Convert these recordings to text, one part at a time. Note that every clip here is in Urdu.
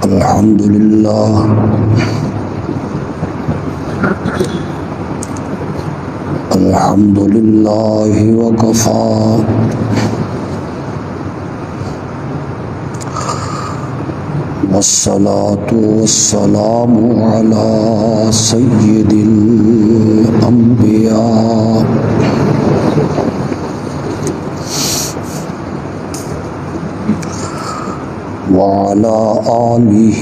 الحمد لله الحمد لله وكفى والصلاة والسلام على سيد الأنبياء وعلى آله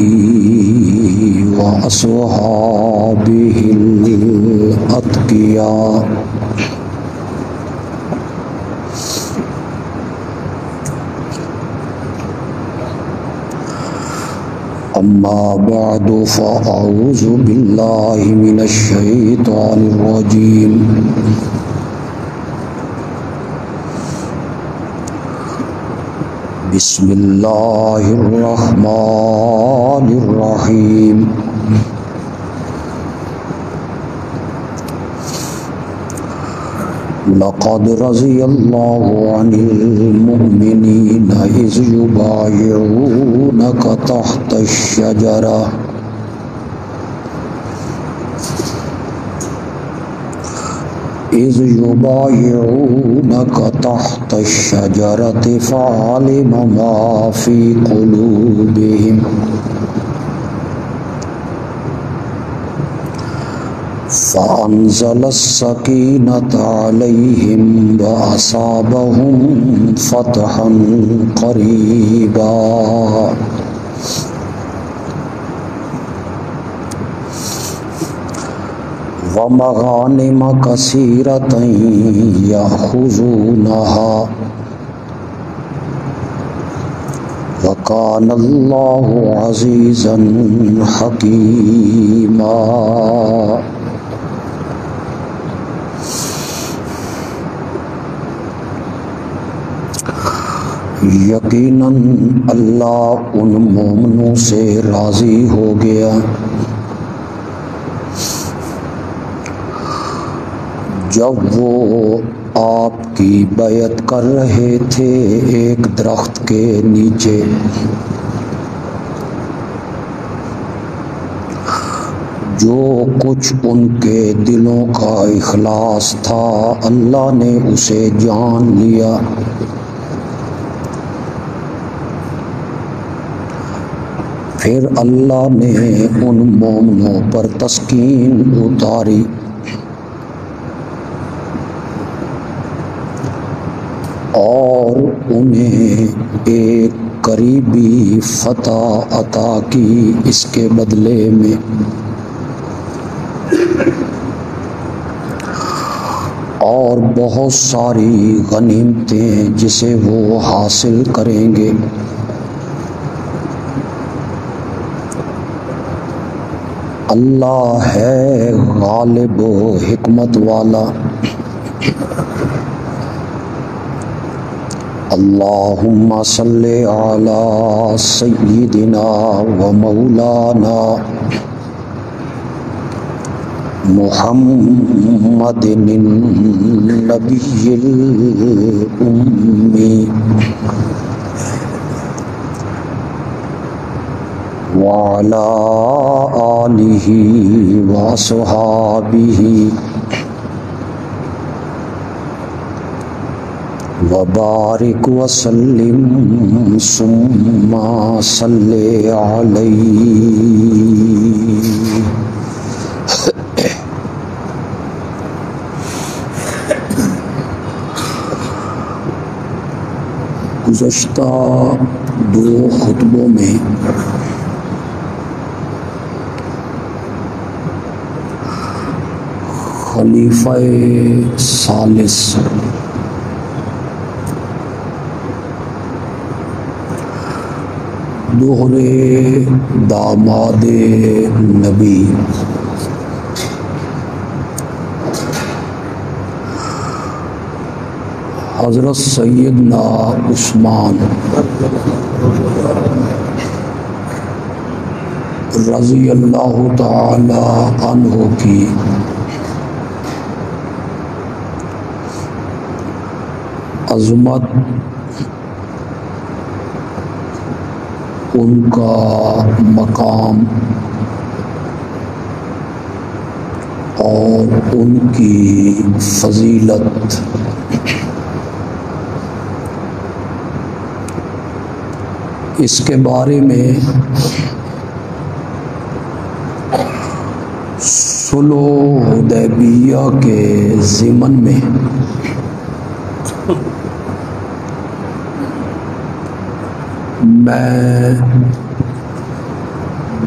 وأصحابه الأتقياء أما بعد فأعوذ بالله من الشيطان الرجيم بسم الله الرحمن الرحيم لقد رضي الله عن المؤمنين إذ يبايعونك تحت الشجرة فعلم ما في قلوبهم فأنزل السكينة عليهم وأصابهم فتحا قريبا ومغانم كثيرة يأخذونها وكان الله عزيزا حكيما یقیناً اللہ ان مومنوں سے راضی ہو گیا جب وہ آپ کی بیعت کر رہے تھے ایک درخت کے نیچے جو کچھ ان کے دلوں کا اخلاص تھا اللہ نے اسے جان لیا پھر اللہ نے ان مومنوں پر تسکین اتاری اور انہیں ایک قریبی فتح عطا کی اس کے بدلے میں اور بہت ساری غنیمتیں جسے وہ حاصل کریں گے اللہ ہے غالب و حکمت والا اللہم صلی علی سیدنا و مولانا محمد النبی الأمی وعلى آلہ وصحابہ وبارک وسلم ثم صلی علیہ گزشتہ دو خطبوں میں خلیفہ ثالث دوہرے داماد نبی حضرت سیدنا عثمان رضی اللہ تعالی عنہ کی عظمت ان کا مقام اور ان کی فضیلت اس کے بارے میں صلح حدیبیہ کے ضمن میں میں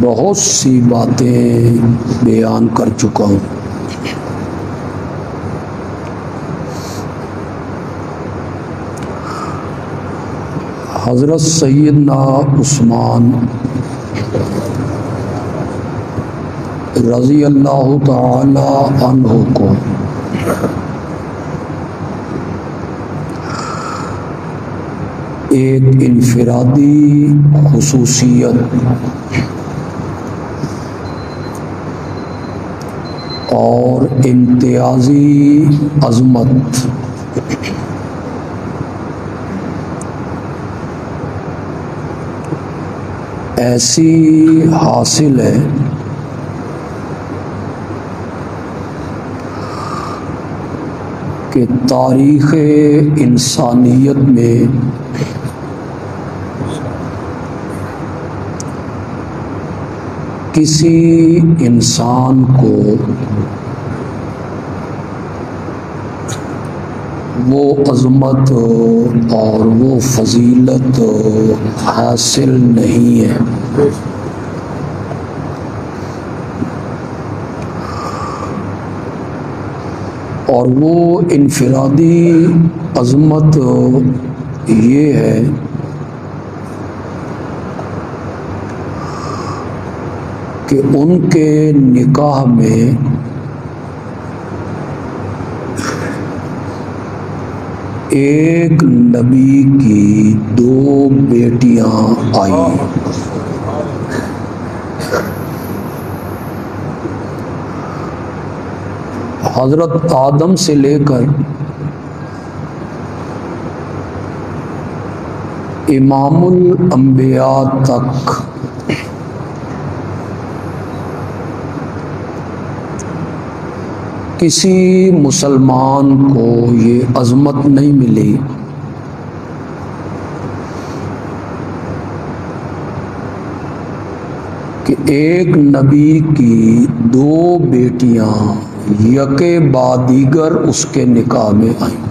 بہت سی باتیں بیان کر چکا ہوں۔ حضرت سیدنا عثمان رضی اللہ تعالی عنہ کو ایک انفرادی خصوصیت اور امتیازی عظمت ایسی حاصل ہے کہ تاریخ انسانیت میں کسی انسان کو وہ عظمت اور وہ فضیلت حاصل نہیں ہے۔ اور وہ انفرادی عظمت یہ ہے کہ ان کے نکاح میں ایک نبی کی 2 بیٹیاں آئیں۔ حضرت آدم سے لے کر امام الانبیاء تک کسی مسلمان کو یہ عظمت نہیں ملی کہ ایک نبی کی 2 بیٹیاں یکے بعد دیگر اس کے نکاح میں آئیں۔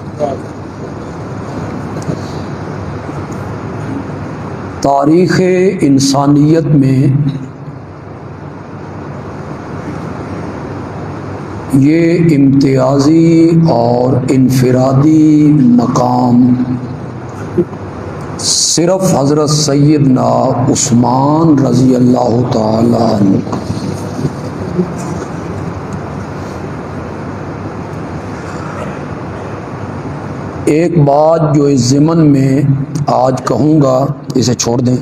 تاریخ انسانیت میں یہ امتیازی اور انفرادی مقام صرف حضرت سیدنا عثمان رضی اللہ تعالی عنہ۔ ایک بات جو اس ضمن میں آج کہوں گا اسے چھوڑ دیں۔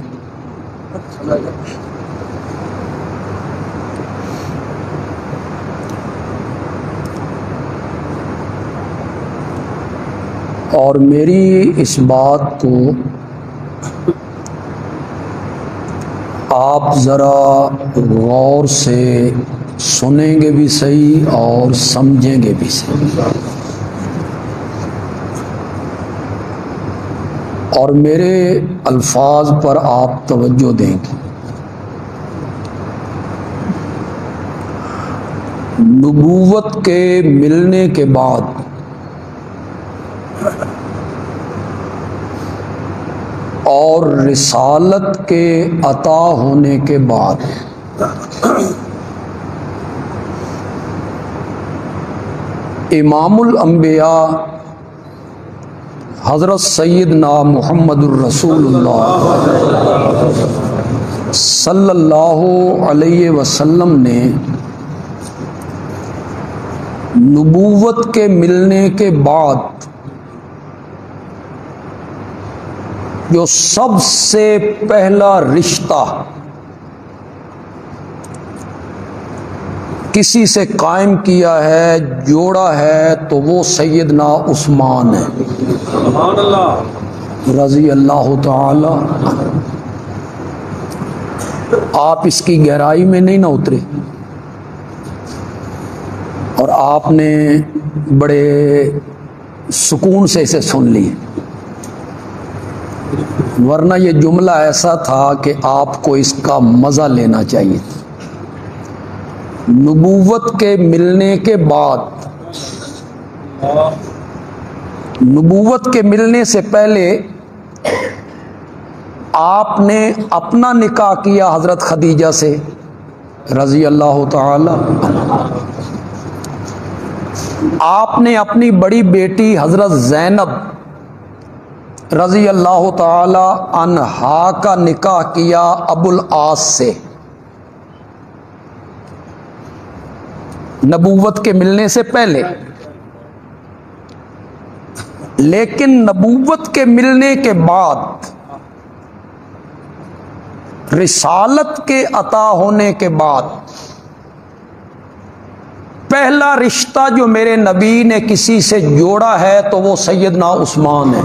اور میری اس بات کو آپ ذرا غور سے سنیں گے بھی صحیح اور سمجھیں گے بھی صحیح، اور میرے الفاظ پر آپ توجہ دیں گے۔ نبوت کے ملنے کے بعد اور رسالت کے عطا ہونے کے بعد امام الانبیاء حضرت سیدنا محمد الرسول اللہ صلی اللہ علیہ وسلم نے نبوت کے ملنے کے بعد جو سب سے پہلا رشتہ کسی سے قائم کیا ہے، جوڑا ہے، تو وہ سیدنا عثمان ہے رضی اللہ تعالی عنہ۔ آپ اس کی گہرائی میں نہیں نہ اترے اور آپ نے بڑے سکون سے اسے سن لی، ورنہ یہ جملہ ایسا تھا کہ آپ کو اس کا مزہ لینا چاہیے تھا۔ نبوت کے ملنے کے بعد، نبوت کے ملنے سے پہلے آپ نے اپنا نکاح کیا حضرت خدیجہ سے رضی اللہ تعالی عنہا۔ آپ نے اپنی بڑی بیٹی حضرت زینب رضی اللہ تعالی عنہا کا نکاح کیا ابو العاص سے نبوت کے ملنے سے پہلے، لیکن نبوت کے ملنے کے بعد، رسالت کے عطا ہونے کے بعد، پہلا رشتہ جو میرے نبی نے کسی سے جوڑا ہے تو وہ سیدنا عثمان ہے۔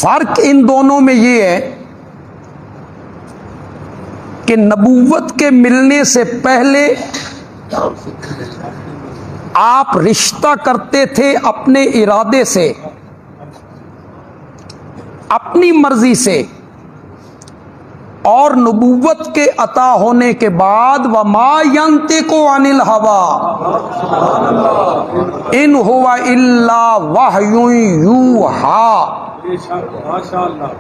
فرق ان دونوں میں یہ ہے کہ نبوت کے ملنے سے پہلے آپ رشتہ کرتے تھے اپنے ارادے سے، اپنی مرضی سے، اور نبوت کے عطا ہونے کے بعد وَمَا يَنطِقُ عَنِ الْهَوَىٰ إِنْ هُوَ إِلَّا وَحْيٌ يُوحَىٰ،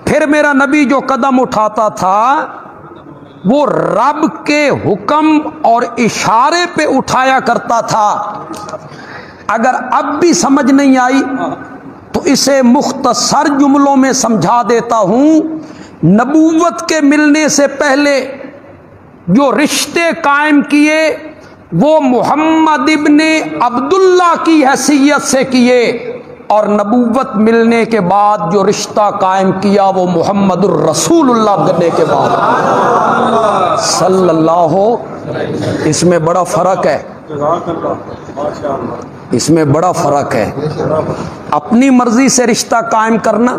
پھر میرا نبی جو قدم اٹھاتا تھا وہ رب کے حکم اور اشارے پہ اٹھایا کرتا تھا۔ اگر اب بھی سمجھ نہیں آئی تو اسے مختصر جملوں میں سمجھا دیتا ہوں۔ نبوت کے ملنے سے پہلے جو رشتے قائم کیے وہ محمد ابن عبداللہ کی حیثیت سے کیے، اور نبوت ملنے کے بعد جو رشتہ قائم کیا وہ محمد الرسول اللہ بننے کے بعد صلی اللہ ہو۔ اس میں بڑا فرق ہے، اس میں بڑا فرق ہے، اپنی مرضی سے رشتہ قائم کرنا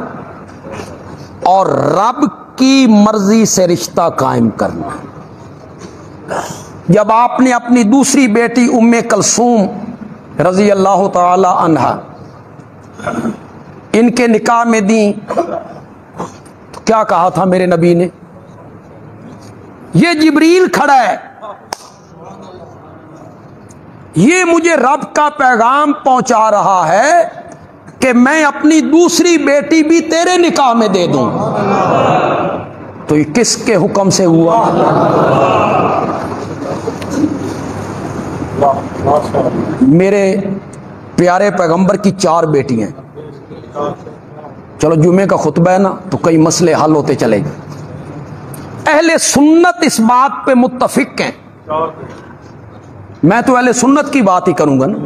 اور رب کی مرضی سے رشتہ قائم کرنا۔ جب آپ نے اپنی دوسری بیٹی ام کلثوم رضی اللہ تعالی عنہا ان کے نکاح میں دیں تو کیا کہا تھا میرے نبی نے؟ یہ جبریل کھڑا ہے، یہ مجھے رب کا پیغام پہنچا رہا ہے کہ میں اپنی دوسری بیٹی بھی تیرے نکاح میں دے دوں۔ تو یہ کس کے حکم سے ہوا؟ میرے پیارے پیغمبر کی 4 بیٹی ہیں۔ چلو جمعے کا خطبہ ہے نا تو کئی مسئلے حل ہوتے چلے گئے۔ اہل سنت اس بات پہ متفق ہیں، میں تو اہل سنت کی بات ہی کروں گا نا۔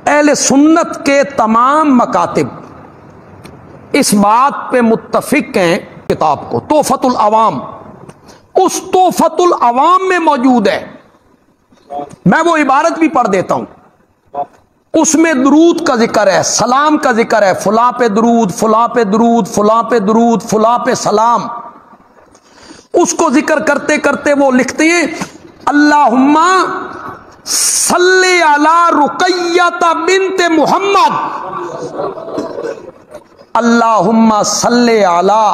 اہل سنت کے تمام مکاتب اس بات پہ متفق ہیں، کتاب کو تحفۃ العوام، اس تحفۃ العوام میں موجود ہے، میں وہ عبارت بھی پڑھ دیتا ہوں۔ اس میں درود کا ذکر ہے، سلام کا ذکر ہے، فلاں پہ درود، فلاں پہ درود، فلاں پہ درود، فلاں پہ سلام۔ اس کو ذکر کرتے کرتے وہ لکھتے ہیں اللہم صلی علی رقیہ بنت محمد، اللہم صلی علی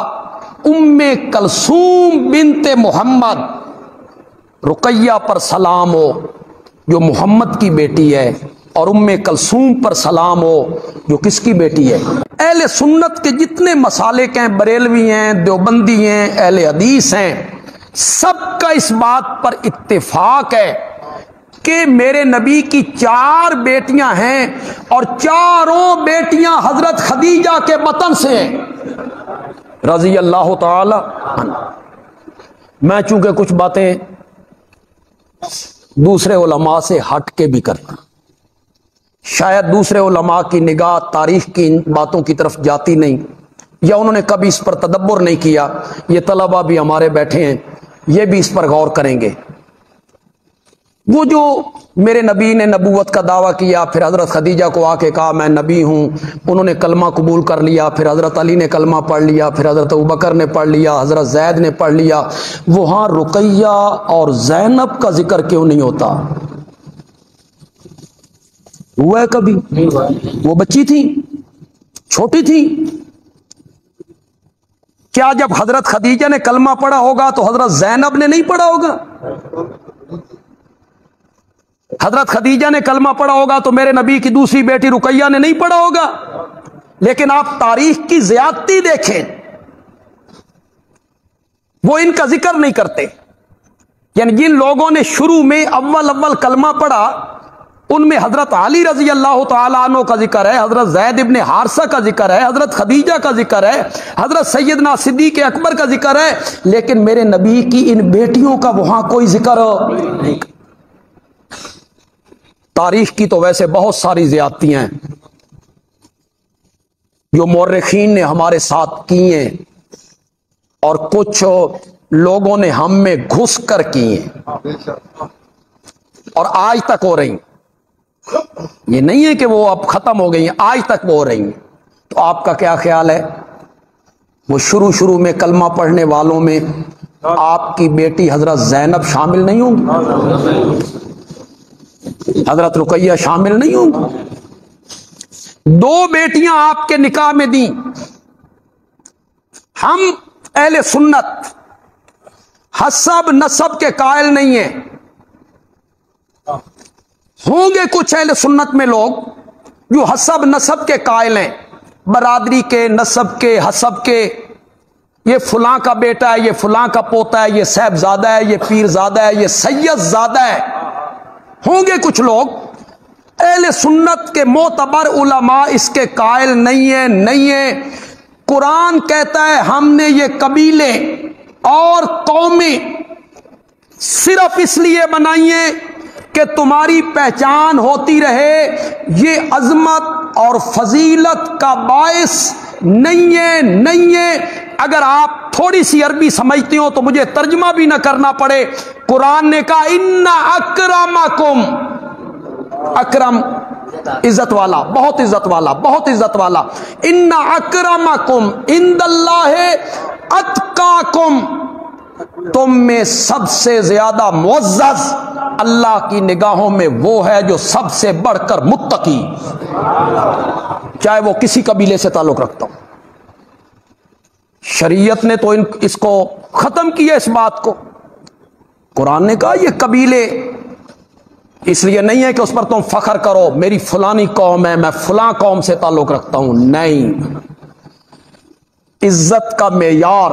ام کلثوم بنت محمد، رقیہ پر سلام ہو جو محمد کی بیٹی ہے، اور ام کلثوم پر سلام ہو جو کس کی بیٹی ہے؟ اہل سنت کے جتنے مسالک ہیں، بریلوی ہیں، دیوبندی ہیں، اہل حدیث ہیں، سب کا اس بات پر اتفاق ہے کہ میرے نبی کی 4 بیٹیاں ہیں اور چاروں بیٹیاں حضرت خدیجہ کے بطن سے ہیں رضی اللہ تعالی عنہ۔ میں چونکہ کچھ باتیں دوسرے علماء سے ہٹ کے بھی کرتا، شاید دوسرے علماء کی نگاہ تاریخ کی ان باتوں کی طرف جاتی نہیں، یا انہوں نے کبھی اس پر تدبر نہیں کیا۔ یہ طلبہ بھی ہمارے بیٹھے ہیں، یہ بھی اس پر غور کریں گے۔ وہ جو میرے نبی نے نبوت کا دعویٰ کیا، پھر حضرت خدیجہ کو آ کے کہا میں نبی ہوں، انہوں نے کلمہ قبول کر لیا، پھر حضرت علی نے کلمہ پڑھ لیا، پھر حضرت ابوبکر نے پڑھ لیا، حضرت زید نے پڑھ لیا، وہاں رقیہ اور زینب کا ذکر کیوں نہیں ہوتا؟ ہوا ہے کبھی؟ وہ بچی تھی، چھوٹی تھی. کیا جب حضرت خدیجہ نے کلمہ پڑھا ہوگا تو حضرت زینب نے نہیں پڑھا ہوگا؟ حضرت خدیجہ نے کلمہ پڑھا ہوگا تو میرے نبی کی دوسری بیٹی رقیہ نے نہیں پڑھا ہوگا؟ لیکن آپ تاریخ کی زیادتی دیکھیں، وہ ان کا ذکر نہیں کرتے. یعنی جن لوگوں نے شروع میں اول کلمہ پڑھا ان میں حضرت علی رضی اللہ تعالیٰ عنہ کا ذکر ہے، حضرت زید ابن حارثہ کا ذکر ہے، حضرت خدیجہ کا ذکر ہے، حضرت سیدنا صدیق اکبر کا ذکر ہے، لیکن میرے نبی کی ان بیٹیوں کا وہاں کوئی ذکر نہیں. تاریخ کی تو ویسے بہت ساری زیادتیاں ہیں جو مورخین نے ہمارے ساتھ کی ہیں، اور کچھ لوگوں نے ہم میں گھس کر کی ہیں اور آج تک ہو رہی ہیں. یہ نہیں ہے کہ وہ اب ختم ہو گئی ہیں، آج تک وہ ہو رہی ہیں. تو آپ کا کیا خیال ہے؟ وہ شروع میں کلمہ پڑھنے والوں میں آپ کی بیٹی حضرت زینب شامل نہیں ہوں گی؟ حضرت رقیہ شامل نہیں ہوں گی؟ 2 بیٹیاں آپ کے نکاح میں دیں. ہم اہل سنت حسب نسب کے قائل نہیں ہیں. ہوں گے کچھ اہل سنت میں لوگ جو حسب نسب کے قائل ہیں، برادری کے، نسب کے، حسب کے، یہ فلاں کا بیٹا ہے، یہ فلاں کا پوتا ہے، یہ صاحبزادہ ہے، یہ پیرزادہ ہے، یہ سید زادہ ہے. ہوں گے کچھ لوگ. اہل سنت کے معتبر علماء اس کے قائل نہیں ہیں. قرآن کہتا ہے ہم نے یہ قبیلے اور قومیں صرف اس لیے بنائی ہیں کہ تمہاری پہچان ہوتی رہے. یہ عظمت اور فضیلت کا باعث نہیں ہے. اگر آپ تھوڑی سی عربی سمجھتے ہو تو مجھے ترجمہ بھی نہ کرنا پڑے. قرآن نے کہا ان اکرمکم، اکرم عزت والا، بہت عزت والا، بہت عزت والا. ان اکرمکم عند اللہ اتقاکم، تم میں سب سے زیادہ معزز اللہ کی نگاہوں میں وہ ہے جو سب سے بڑھ کر متقی، چاہے وہ کسی قبیلے سے تعلق رکھتا ہو. شریعت نے تو اس کو ختم کیا، اس بات کو. قرآن نے کہا یہ قبیلے اس لیے نہیں ہے کہ اس پر تم فخر کرو میری فلانی قوم ہے، میں فلاں قوم سے تعلق رکھتا ہوں. نہیں، عزت کا معیار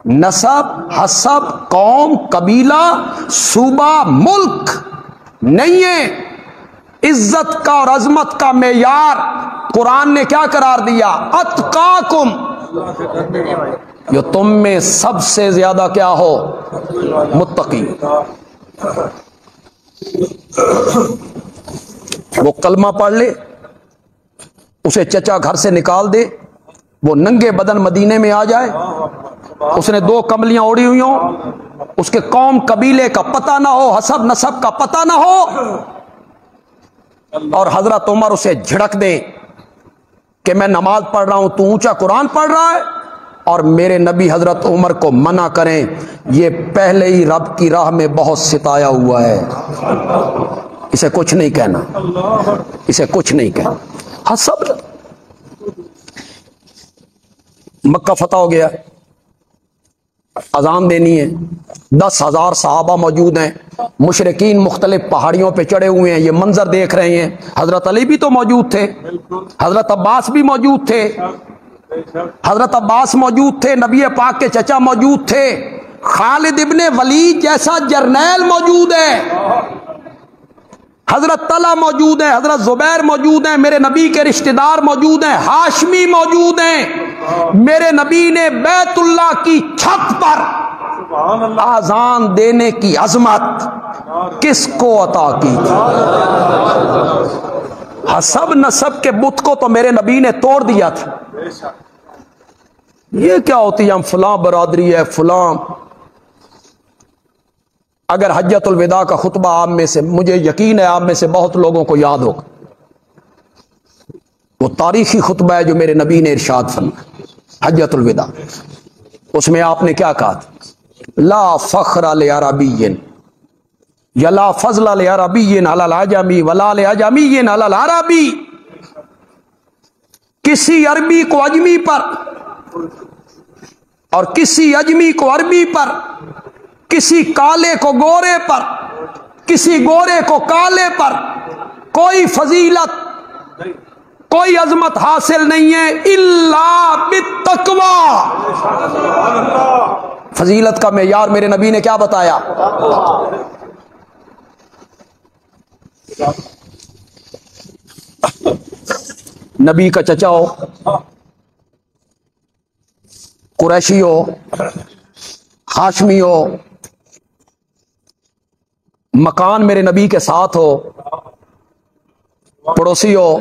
نسب، حسب، قوم، قبیلہ، صوبہ، ملک نہیں ہے. عزت کا اور عظمت کا معیار قرآن نے کیا قرار دیا؟ اتقاکم، جو تم میں سب سے زیادہ کیا ہو؟ متقی. وہ کلمہ پڑھ لے، اسے چچا گھر سے نکال دے، وہ ننگے بدن مدینے میں آ جائے، اس نے 2 کملیاں اوڑھی ہوئی ہوں، اس کے قوم قبیلے کا پتہ نہ ہو، حسب نسب کا پتہ نہ ہو، اور حضرت عمر اسے جھڑک دے کہ میں نماز پڑھ رہا ہوں، تو اونچا قرآن پڑھ رہا ہے، اور میرے نبی حضرت عمر کو منع کریں یہ پہلے ہی رب کی راہ میں بہت ستایا ہوا ہے، اسے کچھ نہیں کہنا، اسے کچھ نہیں کہنا. حسب مکہ فتح ہو گیا، اذان دینی ہے، 10,000 صحابہ موجود ہیں، مشرکین مختلف پہاڑیوں پہ چڑھے ہوئے ہیں، یہ منظر دیکھ رہے ہیں. حضرت علی بھی تو موجود تھے، حضرت عباس بھی موجود تھے، حضرت عباس موجود تھے، نبی پاک کے چچا موجود تھے، خالد ابن ولید جیسا جرنیل موجود ہے، حضرت طلحہ موجود ہیں، حضرت زبیر موجود ہیں، میرے نبی کے رشتہ دار موجود ہیں، ہاشمی موجود ہیں. میرے نبی نے بیت اللہ کی چھت پر آذان دینے کی عظمت کس کو عطا کی تھی؟ حسب نسب کے بت کو تو میرے نبی نے توڑ دیا تھا. یہ کیا ہوتی ہے ہم فلاں برادری ہے فلاں. اگر حجۃ الوداع کا خطبہ آپ میں سے، مجھے یقین ہے آپ میں سے بہت لوگوں کو یاد ہوگا، وہ تاریخی خطبہ ہے جو میرے نبی نے ارشاد فرمایا حجۃ الوداع، اس میں آپ نے کیا کہا تھا؟ لا فخر لعربی یا لا فضل لعربی علی العجمی ولا لعجمی علی العربی، کسی عربی کو اجمی پر اور کسی اجمی کو عربی پر، کسی کالے کو گورے پر، کسی گورے کو کالے پر کوئی فضیلت، کوئی عظمت حاصل نہیں ہے الا بالتقوی۔ فضیلت کا معیار میرے نبی نے کیا بتایا؟ نبی کا چچا ہو، قریشی ہو، ہاشمی ہو، مکان میرے نبی کے ساتھ ہو، پڑوسی ہو،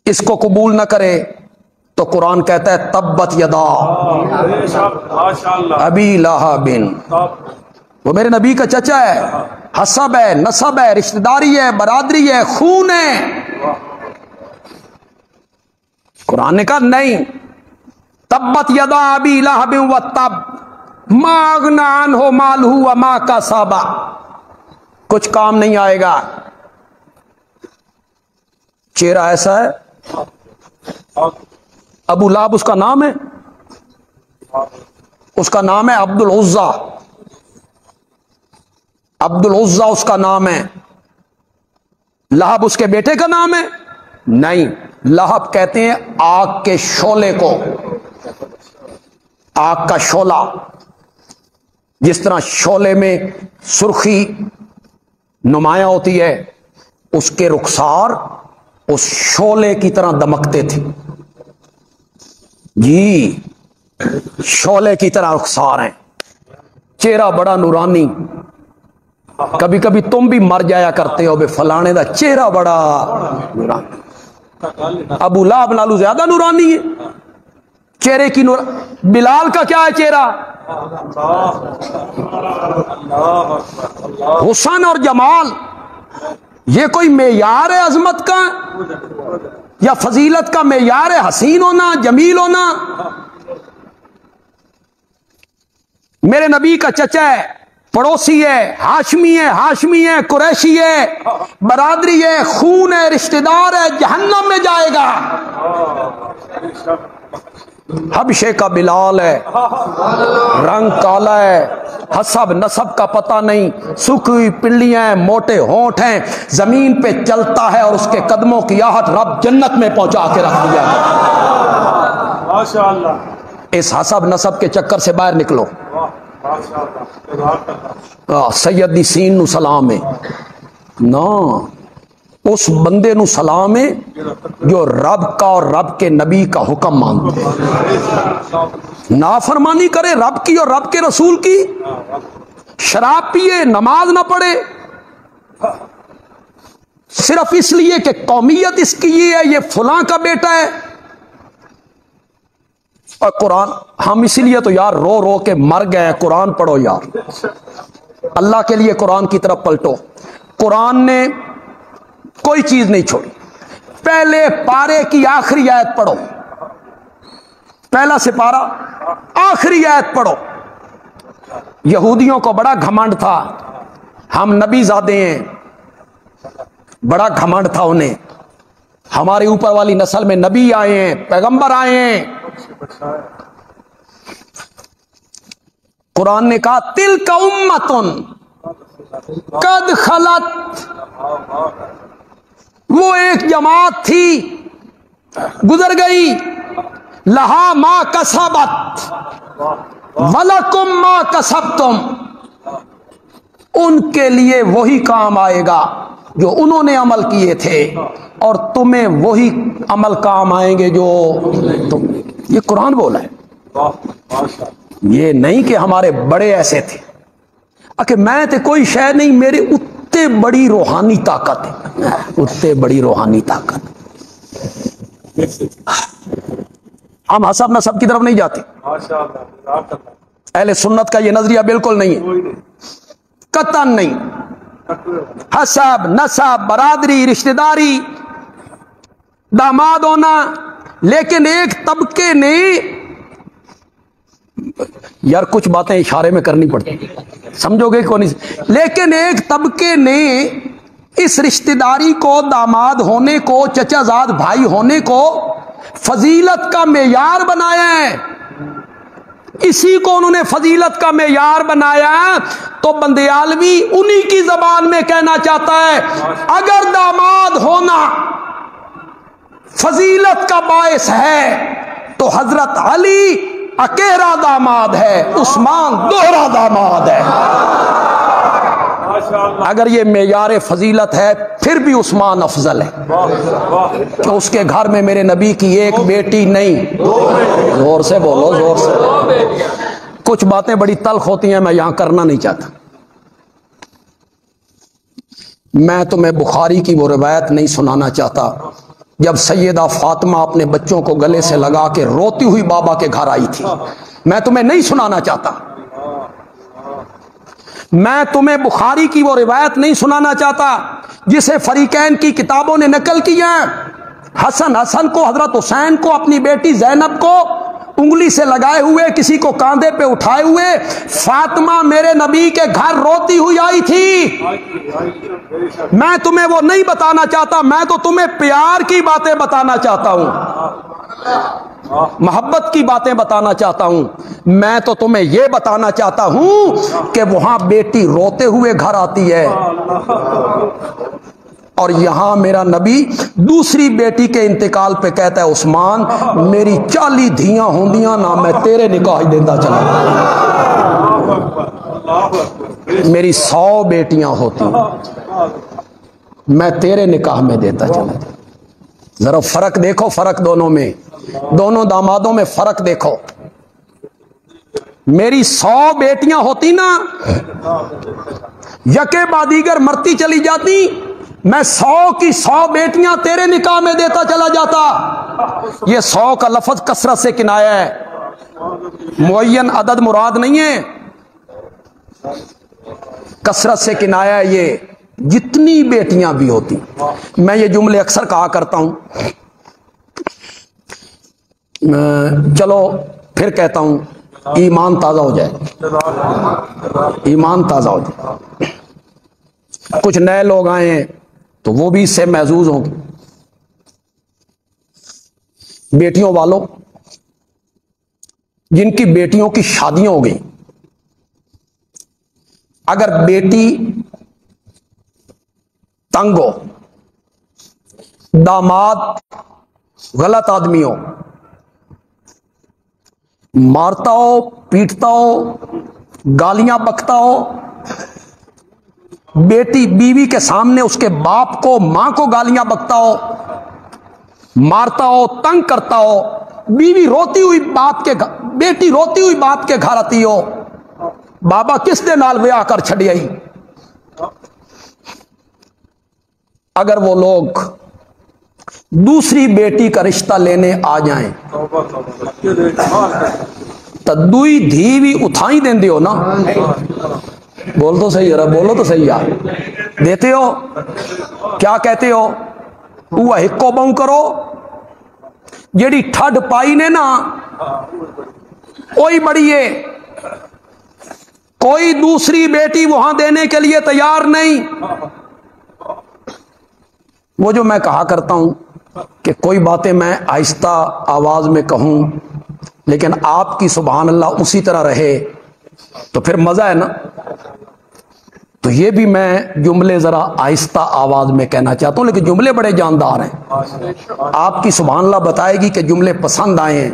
اس کو قبول نہ کرے تو قرآن کہتا ہے تبت یدا ابی لہب، وہ میرے نبی کا چچا ہے، حسب ہے، نسب ہے، رشتہ داری ہے، برادری ہے، خون ہے۔ قرآن نے کہا نہیں، تبت یدا ابی لہب وتب ما اغنی عنہ مالہ وما کسب، کچھ کام نہیں آئے گا۔ چہرہ ایسا ہے، ابو لہب اس کا نام ہے، اس کا نام ہے عبد العزیٰ، عبد العزیٰ اس کا نام ہے۔ لہب اس کے بیٹے کا نام ہے؟ نہیں، لہب کہتے ہیں آگ کے شعلے کو، آگ کا شعلہ، جس طرح شعلے میں سرخی نمایاں ہوتی ہے، اس کے رخسار اس شعلے کی طرح دمکتے تھے، جی شعلے کی طرح رخسار ہیں، چہرہ بڑا نورانی۔ کبھی کبھی تم بھی مر جایا کرتے ہو بے فلانے دا چہرہ بڑا نورانی، ابو لہب نالو زیادہ نورانی ہے چہرے کی نور۔ بلال کا کیا ہے چہرہ؟ حسن اور جمال، یہ کوئی معیار ہے عظمت کا یا فضیلت کا معیار ہے حسین ہونا، جمیل ہونا؟ میرے نبی کا چچا ہے، پڑوسی ہے، ہاشمی ہے، ہاشمی ہے، قریشی ہے، برادری ہے، خون ہے، رشتہ دار ہے، جہنم میں جائے گا۔ حبشے کا بلال ہے، رنگ کالا ہے، حسب نسب کا پتہ نہیں، سوکھی پنڈلیاں ہیں، موٹے ہونٹ ہیں، زمین پہ چلتا ہے اور اس کے قدموں کی آہٹ رب جنت میں پہنچا کے رکھ دیا ہے۔ ماشاءاللہ، اس حسب نسب کے چکر سے باہر نکلو۔ سیدی سین نو سلام ہے نا، اس بندے نو سلام ہے جو رب کا اور رب کے نبی کا حکم مانتے، نافرمانی کرے رب کی اور رب کے رسول کی، شراب پیے، نماز نہ پڑھے، صرف اس لیے کہ قومیت اس کی یہ ہے، یہ فلاں کا بیٹا ہے۔ اور قرآن، ہم اسی لیے تو یار رو رو کے مر گئے، قرآن پڑھو یار، اللہ کے لیے قرآن کی طرف پلٹو۔ قرآن نے کوئی چیز نہیں چھوڑی، پہلے پارے کی آخری آیت پڑھو، پہلا سپارہ آخری آیت پڑھو۔ یہودیوں کو بڑا گھمنڈ تھا ہم نبی زادے ہیں، بڑا گھمنڈ تھا انہیں، ہمارے اوپر والی نسل میں نبی آئے ہیں، پیغمبر آئے ہیں۔ قرآن نے کہا تلک امۃ قد خلت، وہ ایک جماعت تھی گزر گئی، لہا ما کسبت ولکم ما کسبتم، ان کے لیے وہی کام آئے گا جو انہوں نے عمل کیے تھے، اور تمہیں وہی عمل کام آئیں گے جو تم نے۔ یہ قرآن بولا ہے، یہ نہیں کہ ہمارے بڑے ایسے تھے کہ میں تے کوئی شے نہیں، میرے اتنے بڑی روحانی طاقت ہے، اتنے بڑی روحانی طاقت۔ ہم حسب نسب کی طرف نہیں جاتے، اہل سنت کا یہ نظریہ بالکل نہیں ہے، قطعاً نہیں۔ حسب، نسب، برادری، رشتہ داری، داماد ہونا، لیکن ایک طبقے نے، یار کچھ باتیں اشارے میں کرنی پڑتی، سمجھو گے کون، لیکن ایک طبقے نے اس رشتہ داری کو، داماد ہونے کو، چچا زاد بھائی ہونے کو فضیلت کا معیار بنایا ہے۔ اسی کو انہوں نے فضیلت کا معیار بنایا، تو بندیالوی انہی کی زبان میں کہنا چاہتا ہے اگر داماد ہونا فضیلت کا باعث ہے تو حضرت علی اکیرا داماد ہے، عثمان دوہرا داماد ہے۔ اگر یہ معیار فضیلت ہے پھر بھی عثمان افضل ہے، کہ اس کے گھر میں میرے نبی کی ایک بیٹی نہیں۔ زور سے بولو، زور سے۔ کچھ باتیں بڑی تلخ ہوتی ہیں، میں یہاں کرنا نہیں چاہتا۔ میں تمہیں بخاری کی وہ روایت نہیں سنانا چاہتا جب سیدہ فاطمہ اپنے بچوں کو گلے سے لگا کے روتی ہوئی بابا کے گھر آئی تھی، میں تمہیں نہیں سنانا چاہتا۔ میں تمہیں بخاری کی وہ روایت نہیں سنانا چاہتا جسے فریقین کی کتابوں نے نقل کیا۔ حسن کو، حضرت حسین کو، اپنی بیٹی زینب کو انگلی سے لگائے ہوئے، کسی کو کاندھے پہ اٹھائے ہوئے، فاطمہ میرے نبی کے گھر روتی ہوئی آئی تھی۔ میں تمہیں وہ نہیں بتانا چاہتا، میں تو تمہیں پیار کی باتیں بتانا چاہتا ہوں، محبت کی باتیں بتانا چاہتا ہوں۔ میں تو تمہیں یہ بتانا چاہتا ہوں کہ وہاں بیٹی روتے ہوئے گھر آتی ہے، اور یہاں میرا نبی دوسری بیٹی کے انتقال پہ کہتا ہے عثمان میری 40 دھیاں ہوندیاں نہ میں تیرے نکاح دیتا چلا، میری 100 بیٹیاں ہوتی میں تیرے نکاح میں دیتا چلا۔ ذرا فرق دیکھو، فرق دونوں میں، دونوں دامادوں میں فرق دیکھو۔ میری 100 بیٹیاں ہوتی نا، یکے بعد دیگر مرتی چلی جاتی، میں 100 کی 100 بیٹیاں تیرے نکاح میں دیتا چلا جاتا۔ یہ 100 کا لفظ کثرت سے کنایا ہے، معین عدد مراد نہیں ہے، کثرت سے کنایا ہے، یہ جتنی بیٹیاں بھی ہوتی۔ میں یہ جملے اکثر کہا کرتا ہوں، چلو پھر کہتا ہوں، ایمان تازہ ہو جائے، ایمان تازہ ہو جائے۔ کچھ نئے لوگ آئے ہیں تو وہ بھی اس سے محظوظ ہوں گے۔ بیٹیوں والوں، جن کی بیٹیوں کی شادیاں ہو گئی، اگر بیٹی تنگ ہو، داماد غلط آدمی ہو، مارتا ہو، پیٹتا ہو، گالیاں بکتا ہو، بیٹی بیوی کے سامنے اس کے باپ کو، ماں کو گالیاں بکتا ہو، مارتا ہو، تنگ کرتا ہو، بیوی روتی ہوئی باپ کے، بیٹی روتی ہوئی باپ کے گھر آتی ہو، بابا کس دے نال ویاہ کر چھڑی آئی، اگر وہ لوگ دوسری بیٹی کا رشتہ لینے آ جائیں تو دوئی دھی بھی اتھائی دیں دیو نا، بول تو صحیح، بولو تو صحیح یار، دیتے ہو؟ کیا کہتے ہو؟ وہ ہکو بہوں کرو، جیڑی ٹھڈ پائی نے نا کوئی بڑی ہے، کوئی دوسری بیٹی وہاں دینے کے لیے تیار نہیں۔ وہ جو میں کہا کرتا ہوں کہ کوئی باتیں میں آہستہ آواز میں کہوں لیکن آپ کی سبحان اللہ اسی طرح رہے تو پھر مزہ ہے نا، تو یہ بھی میں جملے ذرا آہستہ آواز میں کہنا چاہتا ہوں، لیکن جملے بڑے جاندار ہیں، آپ کی سبحان اللہ بتائے گی کہ جملے پسند آئے ہیں۔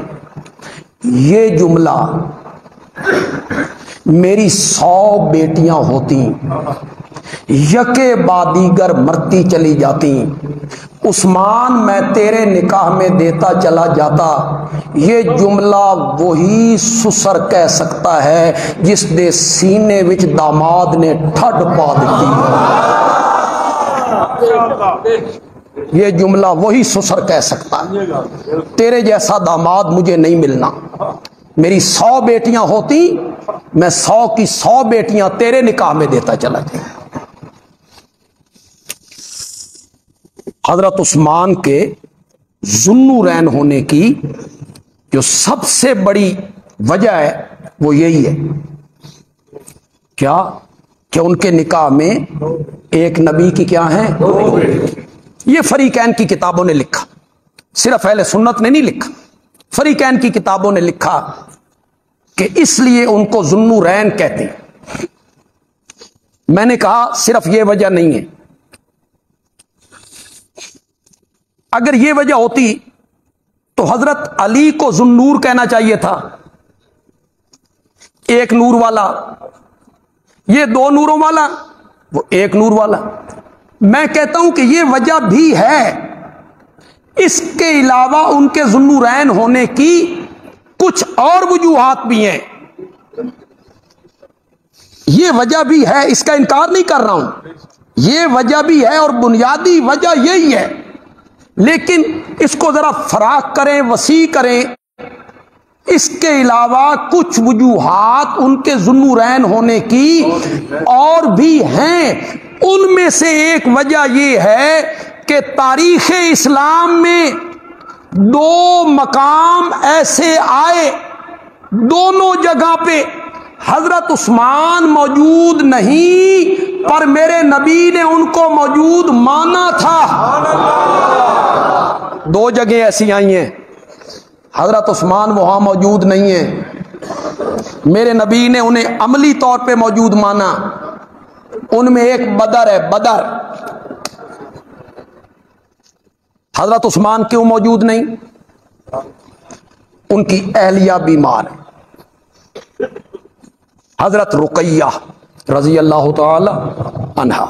یہ جملہ میری 100 بیٹیاں ہوتی، یکے بعد دیگر مرتی چلی جاتی، عثمان میں تیرے نکاح میں دیتا چلا جاتا، یہ جملہ وہی سسر کہہ سکتا ہے جس دے سینے وچ داماد نے ٹھڈ پا دیتی۔ یہ جملہ وہی سسر کہہ سکتا ہے، تیرے جیسا داماد مجھے نہیں ملنا، میری 100 بیٹیاں ہوتی میں 100 کی 100 بیٹیاں تیرے نکاح میں دیتا چلا جائے۔ حضرت عثمان کے ذوالنورین ہونے کی جو سب سے بڑی وجہ ہے وہ یہی ہے کیا کہ ان کے نکاح میں ایک نبی کی کیا ہے، یہ فریقین کی کتابوں نے لکھا، صرف اہل سنت نے نہیں لکھا، فریقین کی کتابوں نے لکھا کہ اس لیے ان کو ذوالنورین کہتے ہیں۔ میں نے کہا صرف یہ وجہ نہیں ہے، اگر یہ وجہ ہوتی تو حضرت علی کو ذوالنور کہنا چاہیے تھا، ایک نور والا، یہ 2 نوروں والا، وہ ایک نور والا۔ میں کہتا ہوں کہ یہ وجہ بھی ہے، اس کے علاوہ ان کے ذوالنورین ہونے کی کچھ اور وجوہات بھی ہیں، یہ وجہ بھی ہے، اس کا انکار نہیں کر رہا ہوں، یہ وجہ بھی ہے اور بنیادی وجہ یہی ہے، لیکن اس کو ذرا فراخ کریں، وسیع کریں۔ اس کے علاوہ کچھ وجوہات ان کے ذوالنورین ہونے کی اور بھی ہیں، ان میں سے ایک وجہ یہ ہے کہ تاریخ اسلام میں 2 مقام ایسے آئے، دونوں جگہ پہ حضرت عثمان موجود نہیں پر میرے نبی نے ان کو موجود مانا تھا۔ 2 جگہیں ایسی آئی ہیں، حضرت عثمان وہاں موجود نہیں ہیں، میرے نبی نے انہیں عملی طور پہ موجود مانا۔ ان میں ایک بدر ہے، بدر۔ حضرت عثمان کیوں موجود نہیں؟ ان کی اہلیہ بیمار ہے، حضرت رقیہ رضی اللہ تعالی عنہا،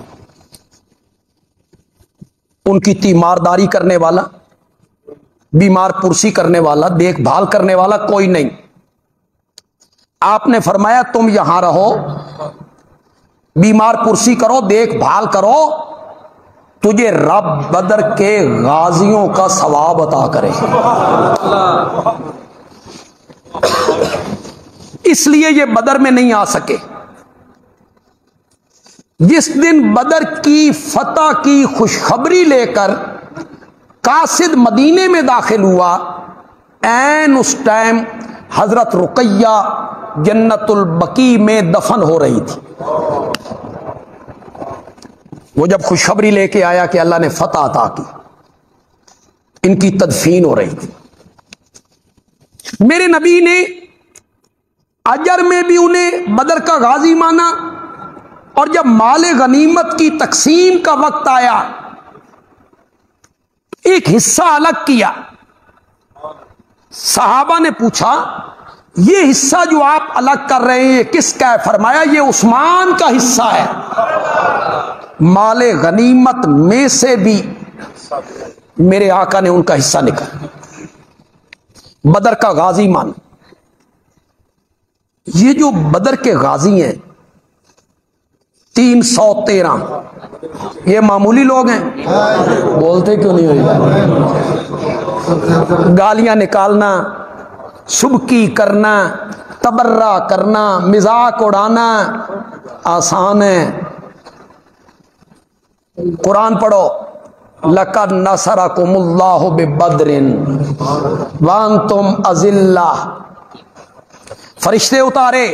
ان کی تیمارداری کرنے والا، بیمار پرسی کرنے والا، دیکھ بھال کرنے والا کوئی نہیں۔ آپ نے فرمایا تم یہاں رہو، بیمار پرسی کرو، دیکھ بھال کرو، تجھے رب بدر کے غازیوں کا ثواب عطا کرے۔ اس لیے یہ بدر میں نہیں آ سکے۔ جس دن بدر کی فتح کی خوشخبری لے کر قاصد مدینے میں داخل ہوا، عین اس ٹائم حضرت رقیہ جنت البقیع میں دفن ہو رہی تھی۔ وہ جب خوشخبری لے کے آیا کہ اللہ نے فتح عطا کی، ان کی تدفین ہو رہی تھی۔ میرے نبی نے اجر میں بھی انہیں بدر کا غازی مانا، اور جب مال غنیمت کی تقسیم کا وقت آیا ایک حصہ الگ کیا۔ صحابہ نے پوچھا یہ حصہ جو آپ الگ کر رہے ہیں یہ کس کا ہے؟ فرمایا یہ عثمان کا حصہ ہے۔ مال غنیمت میں سے بھی میرے آقا نے ان کا حصہ نکالا، بدر کا غازی مان۔ یہ جو بدر کے غازی ہیں 313، یہ معمولی لوگ ہیں؟ بولتے کیوں نہیں ہوئی؟ گالیاں نکالنا، سبکی کرنا، تبرہ کرنا، مذاق اڑانا آسان ہے۔ قرآن پڑھو، لَقَدْ نَصَرَكُمُ اللَّهُ بِبَدْرٍ وَأَنْتُمْ أَذِلَّةٌ۔ فرشتے اتارے،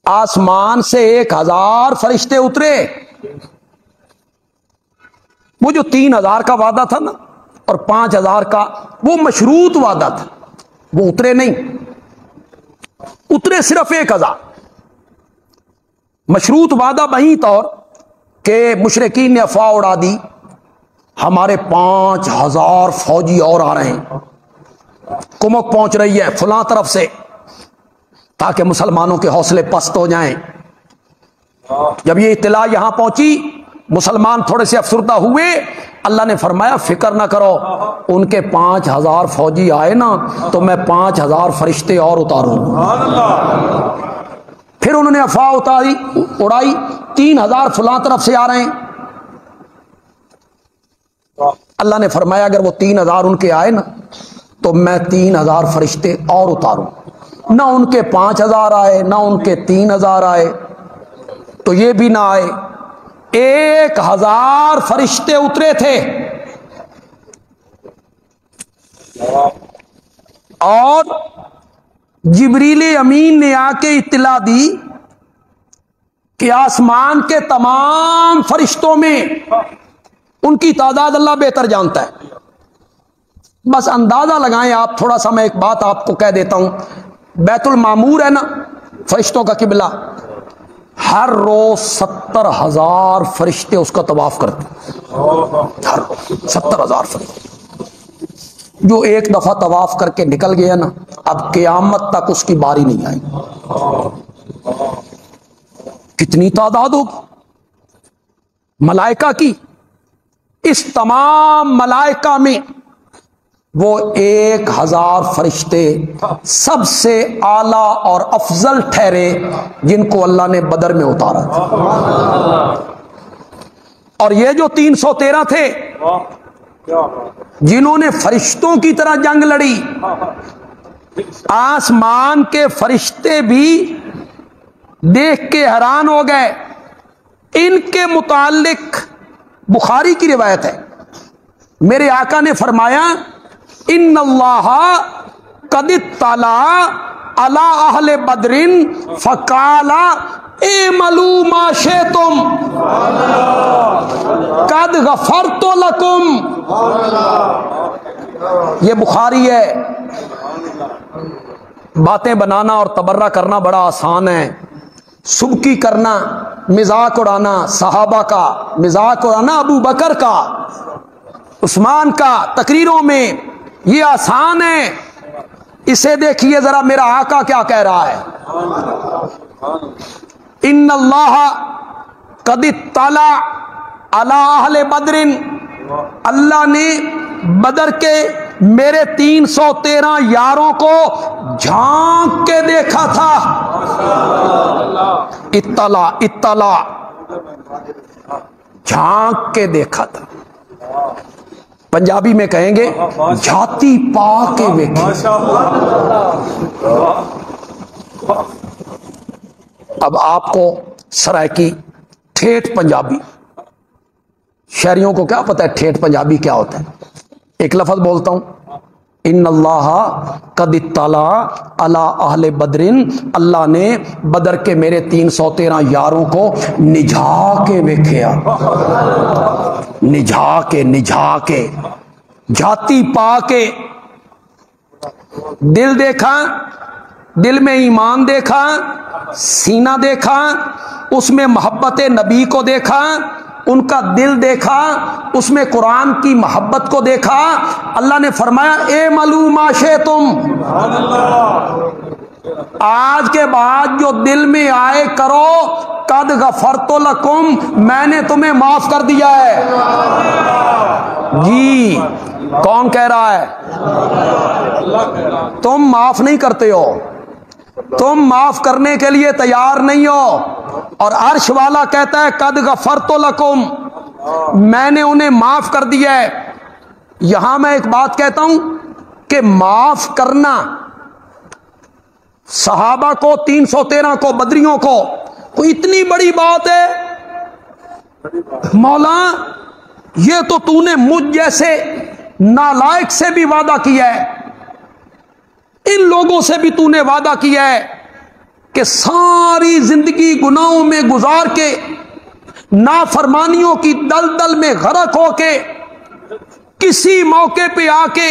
آسمان سے 1000 فرشتے اترے۔ وہ جو 3000 کا وعدہ تھا نا اور 5000 کا، وہ مشروط وعدہ تھا، وہ اترے نہیں، اترے صرف 1000۔ مشروط وعدہ بہی طور کہ مشرکین نے افواہ اڑا دی ہمارے 5000 فوجی اور آ رہے ہیں، کمک پہنچ رہی ہے فلاں طرف سے، تاکہ مسلمانوں کے حوصلے پست ہو جائیں۔ جب یہ اطلاع یہاں پہنچی مسلمان تھوڑے سے افسردہ ہوئے، اللہ نے فرمایا فکر نہ کرو، ان کے 5000 فوجی آئے نا تو میں 5000 فرشتے اور اتاروں۔ پھر انہوں نے افواہ اڑائی 3000 فلاں طرف سے آ رہے ہیں۔ اللہ نے فرمایا اگر وہ 3000 ان کے آئے نا تو میں 3000 فرشتے اور اتاروں. نہ ان کے 5000 آئے نہ ان کے 3000 آئے تو یہ بھی نہ آئے. 1000 فرشتے اترے تھے اور جبریل امین نے آ کے اطلاع دی کہ آسمان کے تمام فرشتوں میں ان کی تعداد اللہ بہتر جانتا ہے. بس اندازہ لگائیں آپ تھوڑا سا. میں ایک بات آپ کو کہہ دیتا ہوں. بیت المعمور ہے نا فرشتوں کا قبلہ, ہر روز 70,000 فرشتے اس کا طواف کرتے ہیں. ہر روز 70,000 فرشتے. جو ایک دفعہ طواف کر کے نکل گیا نا, اب قیامت تک اس کی باری نہیں آئی. کتنی تعداد ہوگی ملائکہ کی. اس تمام ملائکہ میں وہ 1000 فرشتے سب سے اعلیٰ اور افضل ٹھہرے جن کو اللہ نے بدر میں اتارا تھا. اور یہ جو 313 تھے جنہوں نے فرشتوں کی طرح جنگ لڑی, آسمان کے فرشتے بھی دیکھ کے حیران ہو گئے. ان کے متعلق بخاری کی روایت ہے, میرے آقا نے فرمایا ان اللہ قد اطلع علی اہل بدر فقال اعملوا ما شئتم قد غفرت لکم. یہ بخاری ہے. باتیں بنانا اور تبرہ کرنا بڑا آسان ہے. سبکی کرنا, مذاق اڑانا صحابہ کا, مذاق اڑانا ابو بکر کا, عثمان کا تقریروں میں, یہ آسان ہے. اسے دیکھیے ذرا میرا آقا کیا کہہ رہا ہے. ان اللہ قد اطلع علی اہل بدر, اللہ نے بدر کے میرے 313 یاروں کو جھانک کے دیکھا تھا. اطلاع اطلاع جھانک کے دیکھا تھا. پنجابی میں کہیں گے جھاتی پا کے دیکھے. اب آپ کو سرائکی ٹھیٹھ پنجابی, شہریوں کو کیا پتہ ہے ٹھیٹھ پنجابی کیا ہوتا ہے. ایک لفظ بولتا ہوں, ان اللہ قد اطلع علی اہل بدر, اللہ نے بدر کے میرے 313 یاروں کو نجھا کے دیکھا. نجھا کے جھاتی پا کے. دل دیکھا, دل میں ایمان دیکھا, سینہ دیکھا, اس میں محبت نبی کو دیکھا, ان کا دل دیکھا, اس میں قرآن کی محبت کو دیکھا. اللہ نے فرمایا اعملوا ما شئتم, آج کے بعد جو دل میں آئے کرو, قد غفرت لکم, میں نے تمہیں معاف کر دیا ہے. جی کون کہہ رہا ہے؟ تم معاف نہیں کرتے ہو, تم معاف کرنے کے لیے تیار نہیں ہو. اور عرش والا کہتا ہے قد غفرت لکم, میں نے انہیں معاف کر دیا ہے. یہاں میں ایک بات کہتا ہوں کہ معاف کرنا صحابہ کو 313 کو, بدریوں کو, کوئی اتنی بڑی بات ہے؟ مولا یہ تو نے مجھ جیسے نالائق سے بھی وعدہ کیا ہے, ان لوگوں سے بھی نے وعدہ کیا ہے کہ ساری زندگی گناہوں میں گزار کے, نافرمانیوں کی دلدل میں غرق ہو کے, کسی موقع پہ آ کے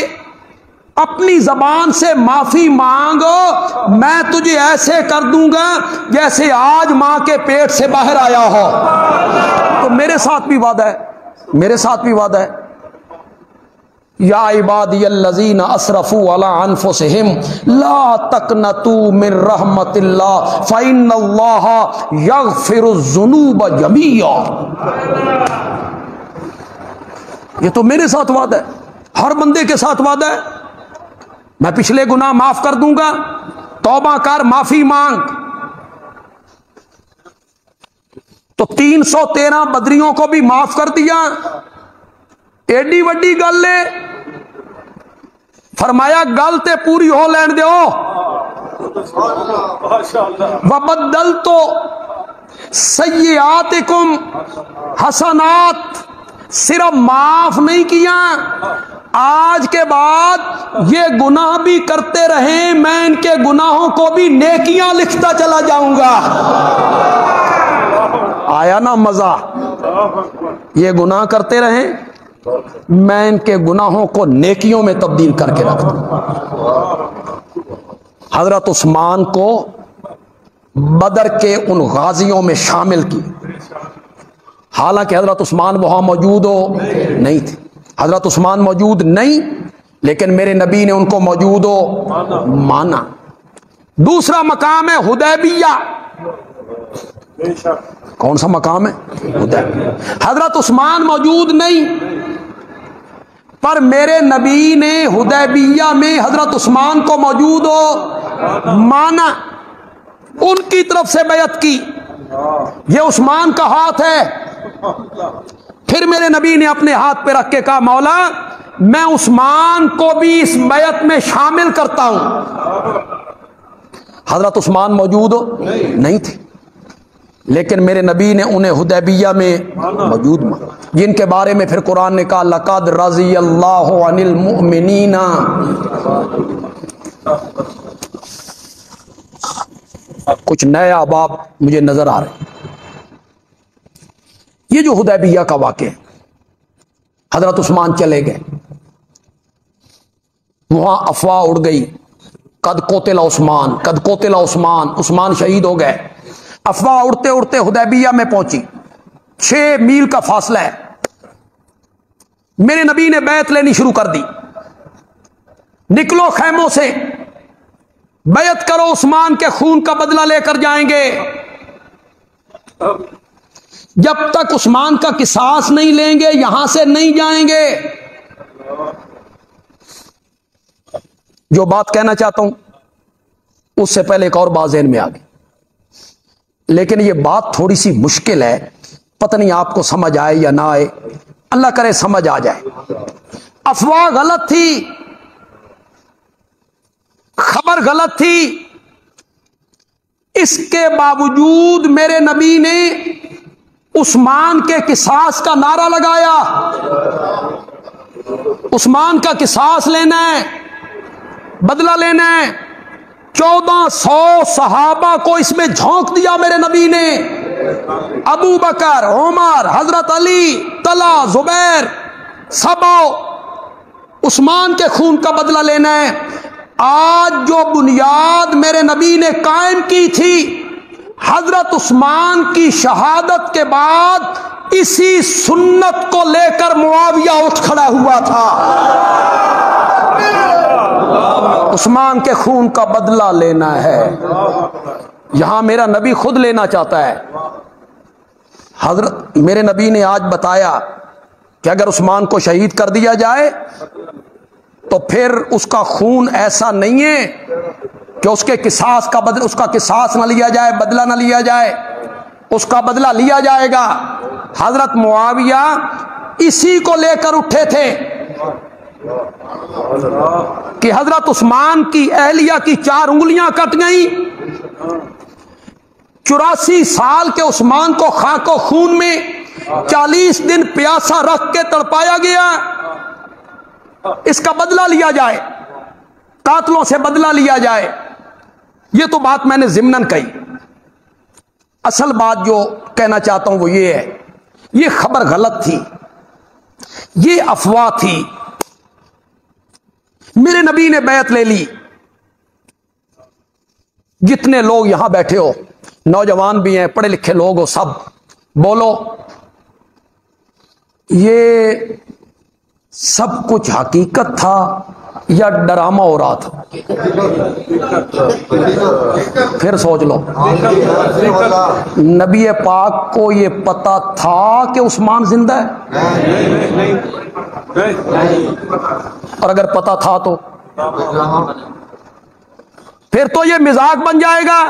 اپنی زبان سے معافی مانگو, میں تجھے ایسے کر دوں گا جیسے آج ماں کے پیٹ سے باہر آیا ہو. تو میرے ساتھ بھی وعدہ ہے, میرے ساتھ بھی وعدہ ہے. یا عبادی الذین اسرفوا علی انفسہم لا تقنطوا من رحمت اللہ فإن اللہ یغفر الذنوب جميعا. یہ تو میرے ساتھ وعدہ ہے, ہر بندے کے ساتھ وعدہ ہے. میں پچھلے گناہ معاف کر دوں گا, توبہ کر, معافی مانگ. تو 313 بدریوں کو بھی معاف کر دیا, ایڈی وڈی گل ہے. فرمایا گل تے پوری ہو لین دیو. وبدلتو سیئاتکم حسنات, صرف معاف نہیں کیا, آج کے بعد یہ گناہ بھی کرتے رہیں, میں ان کے گناہوں کو بھی نیکیاں لکھتا چلا جاؤں گا. آیا نا مزہ؟ یہ گناہ کرتے رہیں, میں ان کے گناہوں کو نیکیوں میں تبدیل کر کے رکھ دوں. حضرت عثمان کو بدر کے ان غازیوں میں شامل کی, حالانکہ حضرت عثمان وہاں موجود ہو نہیں تھے. حضرت عثمان موجود نہیں, لیکن میرے نبی نے ان کو موجود ہو مانا. دوسرا مقام ہے حدیبیہ. کون سا مقام ہے؟ حدیبیہ. حضرت عثمان موجود نہیں, پر میرے نبی نے حدیبیہ میں حضرت عثمان کو موجود ہو مانا, ان کی طرف سے بیعت کی. یہ عثمان کا ہاتھ ہے. پھر میرے نبی نے اپنے ہاتھ پہ رکھ کے کہا, مولا میں عثمان کو بھی اس بیعت میں شامل کرتا ہوں. حضرت عثمان موجود ہو نہیں تھے, لیکن میرے نبی نے انہیں حدیبیہ میں موجود مانا, جن کے بارے میں پھر قرآن نے کہا لقد رضی اللہ عن المؤمنین. کچھ نئے احباب مجھے نظر آ رہے ہیں. یہ جو حدیبیہ کا واقعہ ہے, حضرت عثمان چلے گئے, وہاں افواہ اڑ گئی, قد قتل عثمان, قد قتل عثمان, عثمان شہید ہو گئے. افواہ اڑتے اڑتے حدیبیہ میں پہنچی, 6 میل کا فاصلہ ہے. میرے نبی نے بیعت لینی شروع کر دی, نکلو خیموں سے, بیعت کرو, عثمان کے خون کا بدلہ لے کر جائیں گے. جب تک عثمان کا قصاص نہیں لیں گے یہاں سے نہیں جائیں گے. جو بات کہنا چاہتا ہوں اس سے پہلے ایک اور بات ذہن میں آ گئی, لیکن یہ بات تھوڑی سی مشکل ہے, پتہ نہیں آپ کو سمجھ آئے یا نہ آئے, اللہ کرے سمجھ آ جائے. افواہ غلط تھی, خبر غلط تھی, اس کے باوجود میرے نبی نے عثمان کے قصاص کا نعرہ لگایا. عثمان کا قصاص لینا ہے, بدلہ لینا ہے. 1400 صحابہ کو اس میں جھونک دیا میرے نبی نے. ابو بکر, عمر, حضرت علی, طلحہ, زبیر, سبو, عثمان کے خون کا بدلہ لینا ہے. آج جو بنیاد میرے نبی نے قائم کی تھی, حضرت عثمان کی شہادت کے بعد اسی سنت کو لے کر معاویہ اٹھ کھڑا ہوا تھا. عثمان کے خون کا بدلہ لینا ہے. یہاں میرا نبی خود لینا چاہتا ہے. حضرت میرے نبی نے آج بتایا کہ اگر عثمان کو شہید کر دیا جائے تو پھر اس کا خون ایسا نہیں ہے کہ اس کے قصاص کا بدلہ, اس کا قصاص نہ لیا جائے, بدلہ نہ لیا جائے, اس کا بدلہ لیا جائے گا. حضرت معاویہ اسی کو لے کر اٹھے تھے کہ حضرت عثمان کی اہلیہ کی 4 انگلیاں کٹ گئیں. 84 سال کے عثمان کو خاک و خون میں 40 دن پیاسا رکھ کے تڑپایا گیا. اس کا بدلہ لیا جائے, قاتلوں سے بدلہ لیا جائے. یہ تو بات میں نے ضمناً کہی. اصل بات جو کہنا چاہتا ہوں وہ یہ ہے, یہ خبر غلط تھی, یہ افواہ تھی. میرے نبی نے بیعت لے لی. جتنے لوگ یہاں بیٹھے ہو, نوجوان بھی ہیں, پڑھے لکھے لوگ ہو, سب بولو یہ سب کچھ حقیقت تھا یا ڈرامہ ہو رہا تھا؟ پھر سوچ لو. نبی پاک کو یہ پتا تھا کہ عثمان زندہ ہے؟ اور اگر پتا تھا تو پھر تو یہ مذاق بن جائے گا.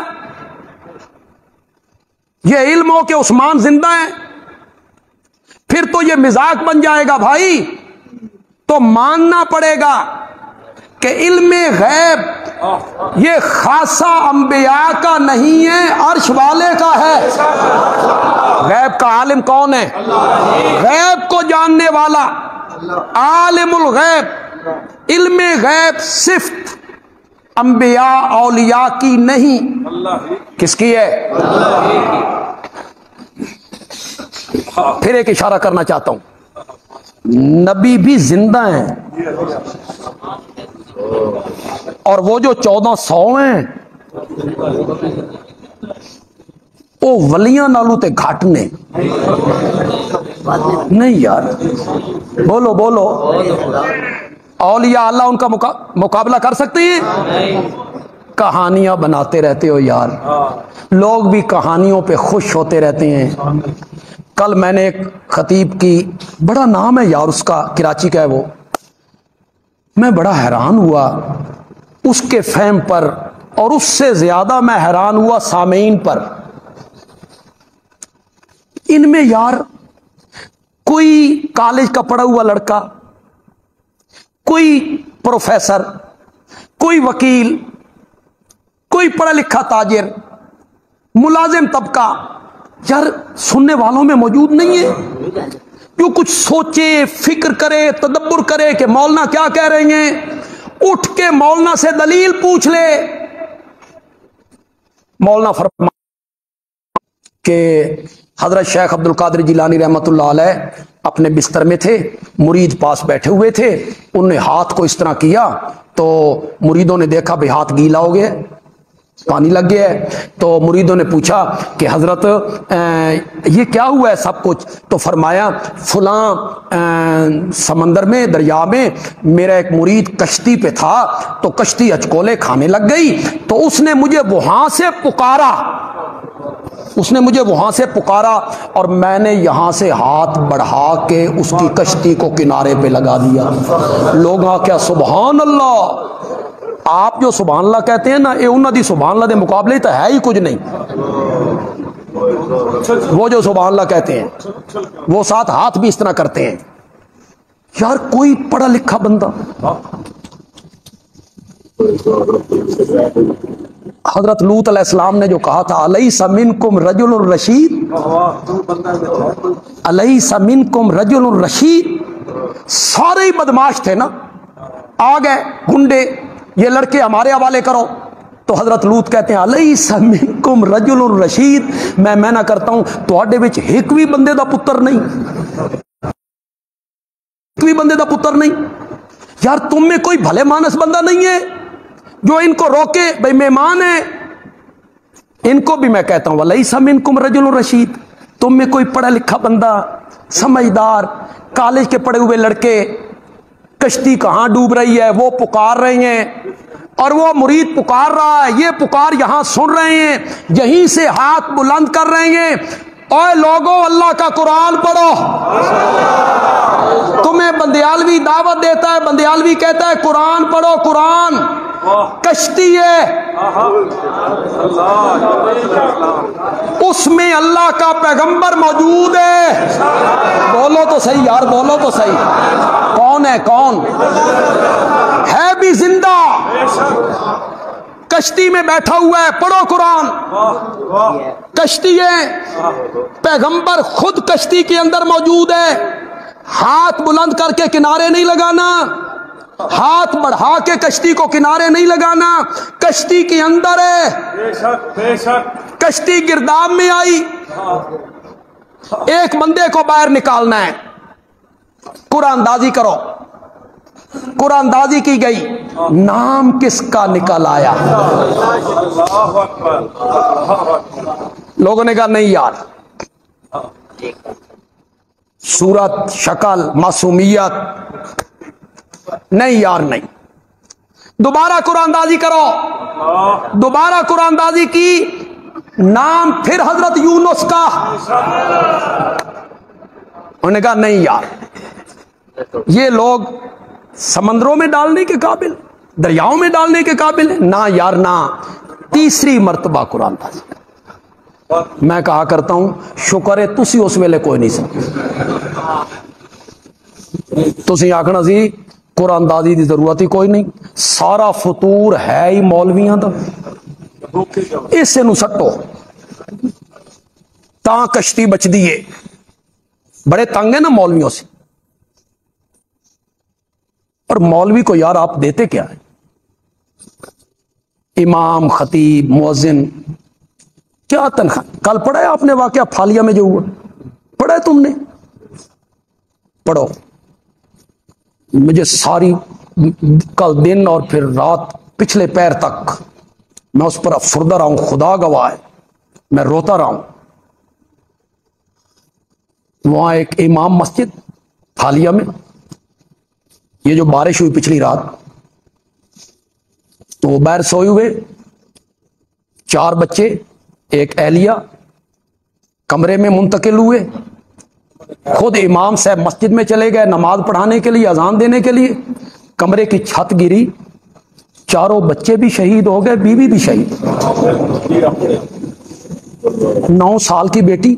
یہ علم ہو کہ عثمان زندہ ہے, پھر تو یہ مذاق بن جائے گا. بھائی تو ماننا پڑے گا کہ علم غیب یہ خاصہ انبیاء کا نہیں ہے، عرش والے کا ہے۔ غیب کا عالم کون ہے؟ غیب کو جاننے والا، عالم الغیب۔ علم غیب صفت انبیاء اولیاء کی نہیں، کس کی ہے؟ پھر ایک اشارہ کرنا چاہتا ہوں، نبی بھی زندہ ہیں، اور وہ جو 1400 ہیں وہ ولیاں نالوں تے گھٹ نے۔ نہیں یار، بولو بولو، اولیاء اللہ ان کا مقابلہ کر سکتے ہیں؟ کہانیاں بناتے رہتے ہو یار، لوگ بھی کہانیوں پہ خوش ہوتے رہتے ہیں۔ کل میں نے ایک خطیب کی، بڑا نام ہے یار اس کا، کراچی کا ہے وہ، میں بڑا حیران ہوا اس کے فہم پر، اور اس سے زیادہ میں حیران ہوا سامعین پر۔ ان میں یار کوئی کالج کا پڑھا ہوا لڑکا، کوئی پروفیسر، کوئی وکیل، کوئی پڑھا لکھا تاجر، ملازم طبقہ یار سننے والوں میں موجود نہیں ہے جو کچھ سوچے، فکر کرے، تدبر کرے کہ مولانا کیا کہہ رہے ہیں، اٹھ کے مولانا سے دلیل پوچھ لے۔ مولانا فرما کہ حضرت شیخ عبد القادر جیلانی رحمت اللہ علیہ اپنے بستر میں تھے، مرید پاس بیٹھے ہوئے تھے، انہوں نے ہاتھ کو اس طرح کیا تو مریدوں نے دیکھا بھئی ہاتھ گیلا ہو گیا، پانی لگ گیا ہے، تو مریدوں نے پوچھا کہ حضرت یہ کیا ہوا ہے سب کچھ؟ تو فرمایا فلاں سمندر میں، دریا میں میرا ایک مرید کشتی پہ تھا تو کشتی اچکولے کھانے لگ گئی، تو اس نے مجھے وہاں سے پکارا، اور میں نے یہاں سے ہاتھ بڑھا کے اس کی کشتی کو کنارے پہ لگا دیا۔ لوگ کیا سبحان اللہ! آپ جو سبحان اللہ کہتے ہیں نا، یہ انہوں دی سبحان اللہ دے مقابلے تو ہے ہی کچھ نہیں۔ وہ جو سبحان اللہ کہتے ہیں وہ ساتھ ہاتھ بھی اس طرح کرتے ہیں۔ یار کوئی پڑھا لکھا بندہ، حضرت لوط علیہ السلام نے جو کہا تھا الیس منکم رجل رشید، الیس منکم رجل رشید، سارے ہی بدماش تھے نا، آ گئے گنڈے، یہ لڑکے ہمارے حوالے کرو، تو حضرت لوط کہتے ہیں الیس منکم رجل رشید، میں نہ کرتا ہوں تواڈے وچ ایک بھی بندے دا پتر نہیں، ایک بھی بندے دا پتر نہیں۔ یار تم میں کوئی بھلے مانس بندہ نہیں ہے جو ان کو روکے؟ بھئی مہمان ہیں، ان کو بھی میں کہتا ہوں وَلَيْسَ مِنْكُمْ رَجُلٌ رَشِيدٌ، تم میں کوئی پڑھا لکھا بندہ، سمجھدار، کالج کے پڑھے ہوئے لڑکے، کشتی کہاں ڈوب رہی ہے وہ پکار رہے ہیں، اور وہ مرید پکار رہا ہے، یہ پکار یہاں سن رہے ہیں، یہیں سے ہاتھ بلند کر رہے ہیں، اوے لوگوں اللہ کا قرآن پڑھو۔ تمہیں بندیالوی دعوت دیتا ہے، بندیالوی کہتا ہے قرآن پڑھو، قرآن کشتی ہے، اس میں اللہ کا پیغمبر موجود ہے۔ بولو تو صحیح یار، بولو تو صحیح، کون ہے؟ کون ہے؟ بھی زندہ، کشتی میں بیٹھا ہوا ہے، پڑھو قرآن، کشتی ہے، پیغمبر خود کشتی کے اندر موجود ہے، ہاتھ بلند کر کے کنارے نہیں لگانا، ہاتھ بڑھا کے کشتی کو کنارے نہیں لگانا، کشتی کے اندر ہے، کشتی گرداب میں آئی، ایک بندے کو باہر نکالنا ہے، قرآن اندازی کرو، قرآن اندازی کی گئی، نام کس کا نکل آیا؟ لوگوں نے کہا نہیں یار، صورت، شکل، معصومیت، نہیں یار نہیں، دوبارہ قرآن اندازی کرو، دوبارہ قرآن اندازی کی، نام پھر حضرت یونس کا، انہوں نے کہا نہیں یار یہ لوگ سمندروں میں ڈالنے کے قابل، دریاؤں میں ڈالنے کے قابل ہیں، نہ یار نہ، تیسری مرتبہ قرآن اندازی۔ میں کہا کرتا ہوں شکر ہے تسی اس ویلے کوئی نہیں سن، تسی آکھنا سی قرآن دازی دی ضرورت ہی کوئی نہیں، سارا فطور ہے ہی مولویاں دا، اسے نو سٹو تاں کشتی بچ دیے۔ بڑے تنگ ہیں نا مولویوں سے، اور مولوی کو یار آپ دیتے کیا ہے؟ امام، خطیب، مؤذن، کیا تنخواہ؟ کل پڑھا ہے آپ نے واقعہ پھالیا میں جو ہوا؟ پڑھا ہے تم نے؟ پڑھو۔ مجھے ساری کل دن اور پھر رات پچھلے پیر تک میں اس پر افسردہ رہا ہوں، خدا گواہ ہے میں روتا رہا ہوں۔ وہاں ایک امام مسجد پھالیا میں، یہ جو بارش ہوئی پچھلی رات تو وہ باہر سوئے ہوئے، 4 بچے ایک اہلیہ کمرے میں منتقل ہوئے، خود امام صاحب مسجد میں چلے گئے نماز پڑھانے کے لیے، اذان دینے کے لیے، کمرے کی چھت گری، 4 بچے بھی شہید ہو گئے، بیوی بھی شہید، 9 سال کی بیٹی،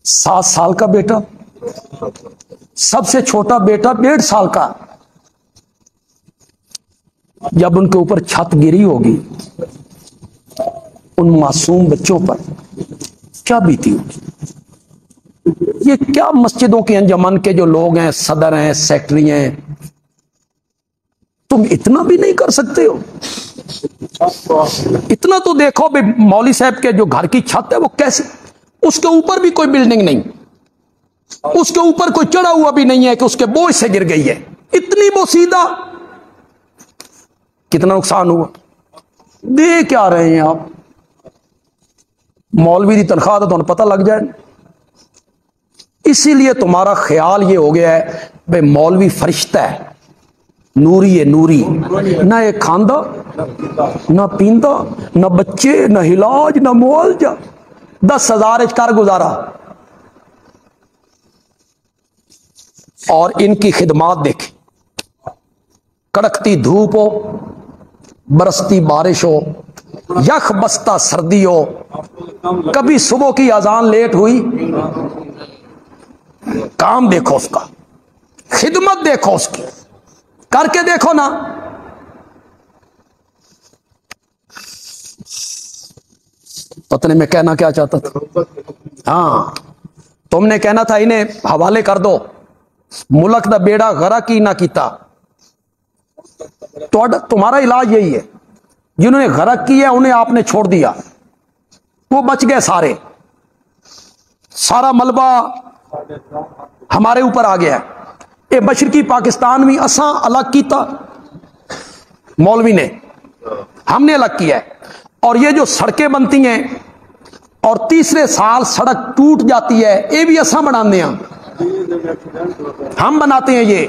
7 سال کا بیٹا، سب سے چھوٹا بیٹا 1.5 سال کا۔ جب ان کے اوپر چھت گری ہوگی ان معصوم بچوں پر کیا بیتی ہوگی؟ یہ کیا مسجدوں کے انجمن کے جو لوگ ہیں، صدر ہیں، سیکٹری ہیں، تم اتنا بھی نہیں کر سکتے ہو؟ اتنا تو دیکھو بھی مولوی صاحب کے جو گھر کی چھت ہے وہ کیسے، اس کے اوپر بھی کوئی بلڈنگ نہیں، اس کے اوپر کوئی چڑھا ہوا بھی نہیں ہے کہ اس کے بوجھ سے گر گئی ہے، اتنی بوسیدہ، کتنا نقصان ہوا؟ دے کیا رہے ہیں آپ؟ مولوی دی تنخواہ تو تمہیں پتہ لگ جائے۔ اسی لیے تمہارا خیال یہ ہو گیا ہے بھائی مولوی فرشتہ ہے، نوری ہے، نوری، نہ ایک کھاندہ نہ پیندہ نہ بچے نہ علاج نہ معالجہ، 10,000 کر گزارا، اور ان کی خدمات دیکھیں، کڑکتی دھوپ ہو، برستی بارش ہو، یخ بستہ سردی ہو، کبھی صبح کی اذان لیٹ ہوئی، کام دیکھو اس کا، خدمت دیکھو اس کی، کر کے دیکھو نا۔ پتہ نہیں میں کہنا کیا چاہتا تھا، ہاں تم نے کہنا تھا انہیں حوالے کر دو، ملک دا بیڑا غرق ہی نہ کیتا۔ تمہارا علاج یہی ہے، جنہوں نے غرق کیا انہیں آپ نے چھوڑ دیا، وہ بچ گئے سارے، سارا ملبہ ہمارے اوپر آ گیا۔ اے مشرقی پاکستان میں اساں الگ کیتا، مولوی نے، ہم نے الگ کیا ہے، اور یہ جو سڑکیں بنتی ہیں اور تیسرے سال سڑک ٹوٹ جاتی ہے، یہ بھی اساں بنانے ہیں، ہم بناتے ہیں۔ یہ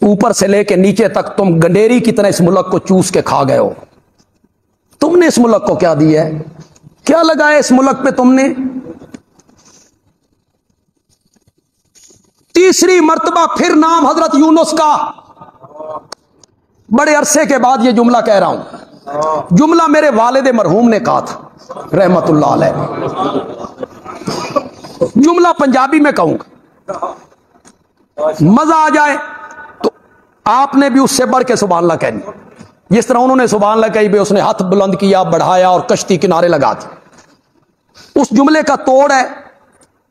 اوپر سے لے کے نیچے تک تم گنڈیری کی طرح اس ملک کو چوس کے کھا گئے ہو۔ تم نے اس ملک کو کیا دیا ہے؟ کیا لگایا اس ملک پہ تم نے؟ تیسری مرتبہ پھر نام حضرت یونس کا، بڑے عرصے کے بعد یہ جملہ کہہ رہا ہوں، جملہ میرے والد مرحوم نے کہا تھا رحمت اللہ علیہ، جملہ پنجابی میں کہوں گا، مزہ آ جائے تو آپ نے بھی اس سے بڑھ کے سبحان اللہ کہنی، جس طرح انہوں نے سبحان اللہ کہی، اس نے ہاتھ بلند کیا، بڑھایا اور کشتی کنارے لگا دی، اس جملے کا توڑ ہے،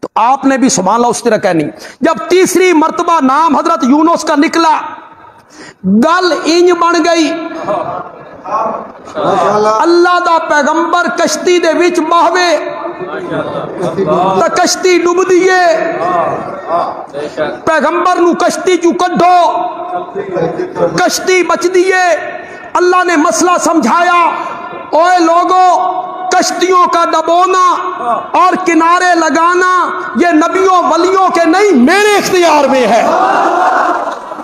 تو آپ نے بھی سبحان اللہ اس طرح کہنی۔ جب تیسری مرتبہ نام حضرت یونس کا نکلا، گل انج بن گئی، اللہ دا پیغمبر کشتی دے وچ باہوے تا کشتی ڈوب دیے، پیغمبر نو کشتی چوں کڈو، کشتی بچ دیے۔ اللہ نے مسئلہ سمجھایا، اوے لوگوں، کشتیوں کا ڈبونا اور کنارے لگانا یہ نبیوں ولیوں کے نہیں، میرے اختیار میں ہے،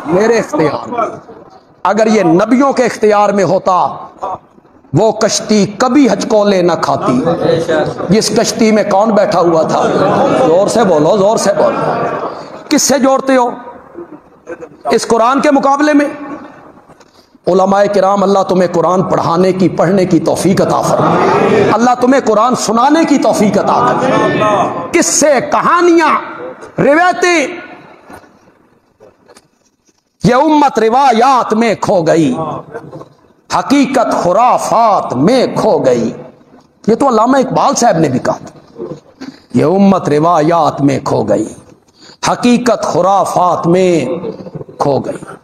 میرے اختیار میں۔ اگر یہ نبیوں کے اختیار میں ہوتا وہ کشتی کبھی ہچکولے نہ کھاتی۔ جس کشتی میں کون بیٹھا ہوا تھا؟ زور سے بولو، زور سے بولو۔ کس سے جوڑتے ہو اس قرآن کے مقابلے میں؟ علماء کرام، اللہ تمہیں قرآن پڑھانے کی، پڑھنے کی توفیق عطا فرمائے، اللہ تمہیں قرآن سنانے کی توفیق عطا کرے، قصے، کہانیاں روایتیں، یہ امت روایات میں کھو گئی، حقیقت خرافات میں کھو گئی. یہ تو علامہ اقبال صاحب نے بھی کہا تھا. یہ امت روایات میں کھو گئی، حقیقت خرافات میں کھو گئی.